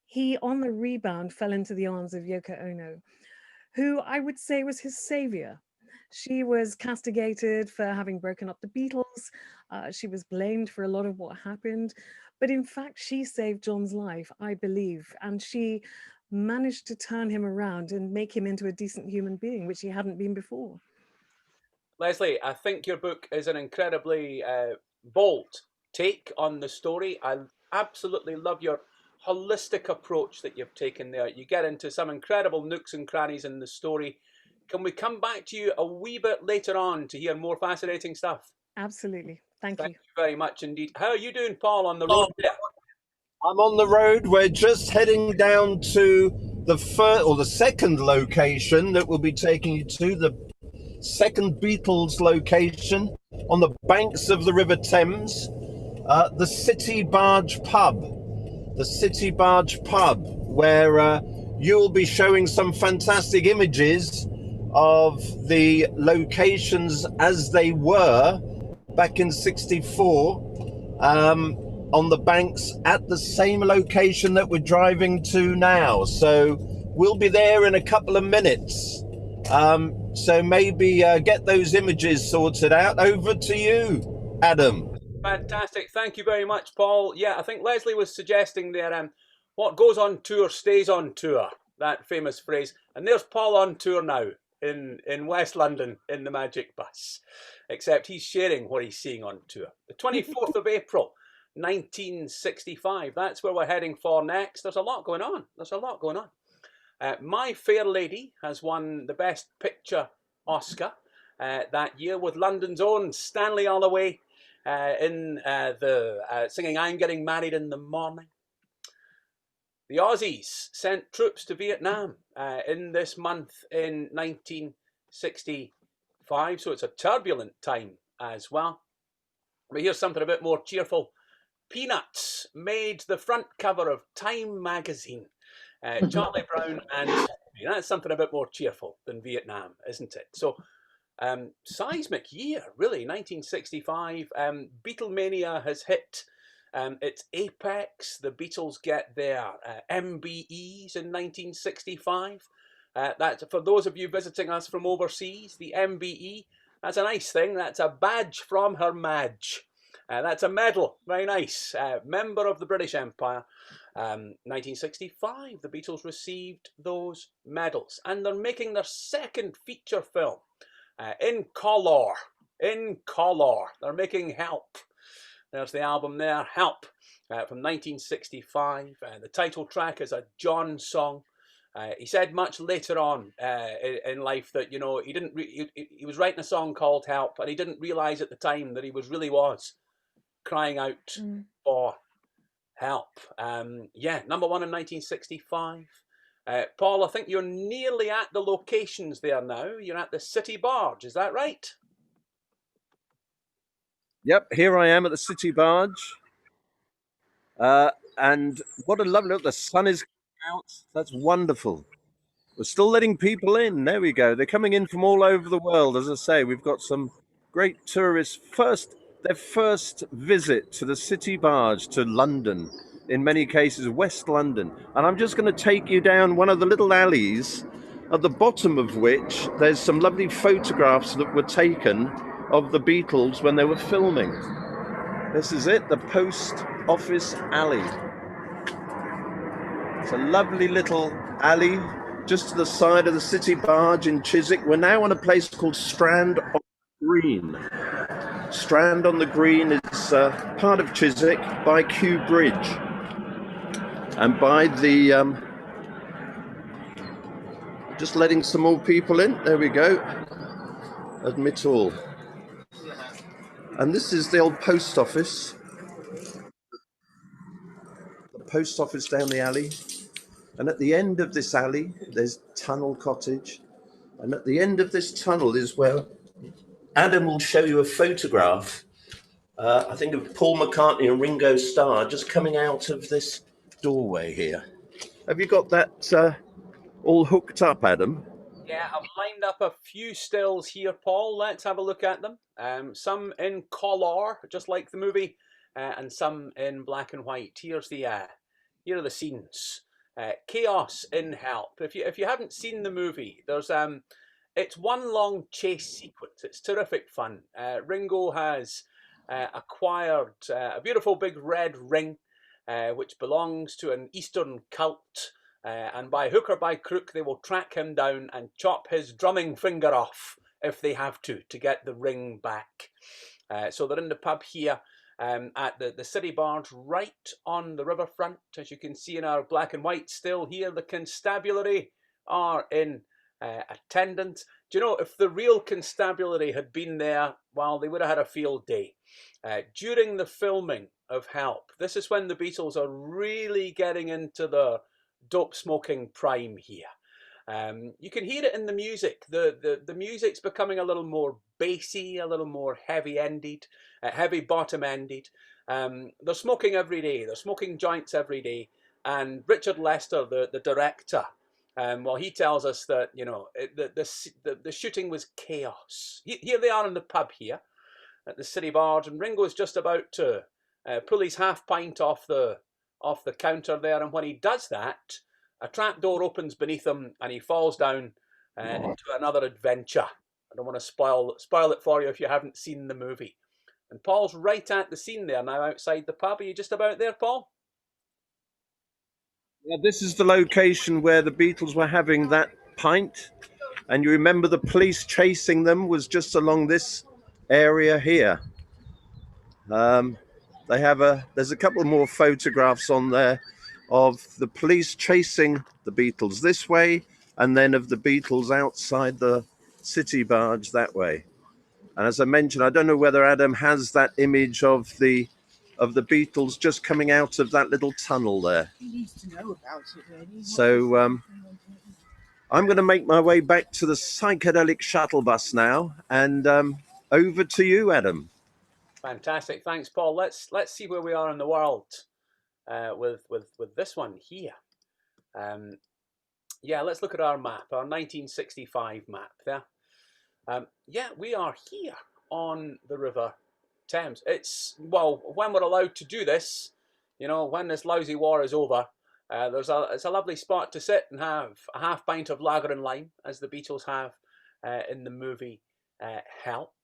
he, on the rebound, fell into the arms of Yoko Ono, who I would say was his savior. She was castigated for having broken up the Beatles. She was blamed for a lot of what happened. But in fact, she saved John's life, I believe. And she managed to turn him around and make him into a decent human being, which he hadn't been before. Leslie, I think your book is an incredibly bold take on the story. I absolutely love your holistic approach that you've taken there. You get into some incredible nooks and crannies in the story. Can we come back to you a wee bit later on to hear more fascinating stuff? Absolutely. Thank Thank you. you very much indeed. How are you doing, Paul, on the road there? I'm on the road. We're just heading down to the first or the second location that we'll be taking you to, the second Beatles location on the banks of the River Thames, the City Barge Pub. The City Barge Pub, where you'll be showing some fantastic images of the locations as they were back in '64. On the banks at the same location that we're driving to now. So we'll be there in a couple of minutes. So maybe get those images sorted out. Over to you, Adam. Fantastic. Thank you very much, Paul. Yeah, I think Leslie was suggesting there, what goes on tour stays on tour, that famous phrase. And there's Paul on tour now in West London in the Magic Bus, except he's sharing what he's seeing on tour. The 24th of April, 1965. That's where we're heading for next. There's a lot going on. My Fair Lady has won the Best Picture Oscar that year with London's own Stanley Holloway in the singing I'm Getting Married in the Morning. The Aussies sent troops to Vietnam in this month in 1965, so it's a turbulent time as well. But here's something a bit more cheerful. Peanuts made the front cover of Time magazine. Charlie Brown and that's something a bit more cheerful than Vietnam, isn't it? So seismic year, really, 1965. Beatlemania has hit its apex. The Beatles get their MBEs in 1965. That's for those of you visiting us from overseas. The MBE, that's a nice thing. That's a badge from Her Madge. That's a medal, very nice. Member of the British Empire. 1965, the Beatles received those medals. And they're making their second feature film in colour. They're making Help. There's the album there, Help, from 1965. The title track is a John song. He said much later on in life that, you know, he was writing a song called Help, and he didn't realise at the time that he really was crying out for help. Yeah, number one in 1965. Paul, I think you're nearly at the locations there now. You're at the City Barge, is that right? Yep, here I am at the City Barge. And what a lovely look. The sun is out. That's wonderful. We're still letting people in. There we go. They're coming in from all over the world. As I say, we've got some great tourists. Their first visit to the City Barge to London, in many cases West London. And I'm just going to take you down one of the little alleys, at the bottom of which there's some lovely photographs that were taken of the Beatles when they were filming. This is it, the Post Office Alley. It's a lovely little alley just to the side of the City Barge in Chiswick. We're now on a place called Strand on the Green. Strand on the Green is part of Chiswick by Kew Bridge. And by the... just letting some more people in. There we go. Admit all. And this is the old post office. The post office down the alley. And at the end of this alley, there's Tunnel Cottage. And at the end of this tunnel is where Adam will show you a photograph, I think of Paul McCartney and Ringo Starr just coming out of this doorway here. Have you got that all hooked up, Adam? Yeah, I've lined up a few stills here, Paul. Let's have a look at them. Some in colour, just like the movie, and some in black and white. Here's the here are the scenes. Chaos in Help. If you haven't seen the movie, there's it's one long chase sequence. It's terrific fun. Ringo has acquired a beautiful big red ring, which belongs to an Eastern cult. And by hook or by crook, they will track him down and chop his drumming finger off if they have to get the ring back. So they're in the pub here at the City Barge, right on the riverfront. As you can see in our black and white still here, the constabulary are in attendance. Do you know, if the real constabulary had been there, well, they would have had a field day. During the filming of Help, this is when the Beatles are really getting into the dope smoking prime here. You can hear it in the music. The music's becoming a little more bassy, a little more heavy-ended, heavy bottom-ended. They're smoking every day. They're smoking joints every day. And Richard Lester, the director, well, he tells us that, you know, the shooting was chaos. Here they are in the pub here at the City Barge, and Ringo's just about to pull his half pint off the counter there, and when he does that, a trapdoor opens beneath him and he falls down into another adventure. I don't want to spoil it for you if you haven't seen the movie. And Paul's right at the scene there now outside the pub. Are you just about there, Paul? Yeah, this is the location where the Beatles were having that pint. And you remember the police chasing them was just along this area here. There's a couple more photographs on there of the police chasing the Beatles this way, and then of the Beatles outside the City Barge that way. And as I mentioned, I don't know whether Adam has that image of the Beatles just coming out of that little tunnel there. He needs to know about it, really. So I'm going to make my way back to the psychedelic shuttle bus now, and over to you, Adam. Fantastic, thanks, Paul. Let's see where we are in the world with this one here. Yeah, let's look at our map, our 1965 map there. Yeah, we are here on the River Thames. It's, well, when we're allowed to do this, you know, when this lousy war is over, it's a lovely spot to sit and have a half pint of lager and lime, as the Beatles have in the movie Help.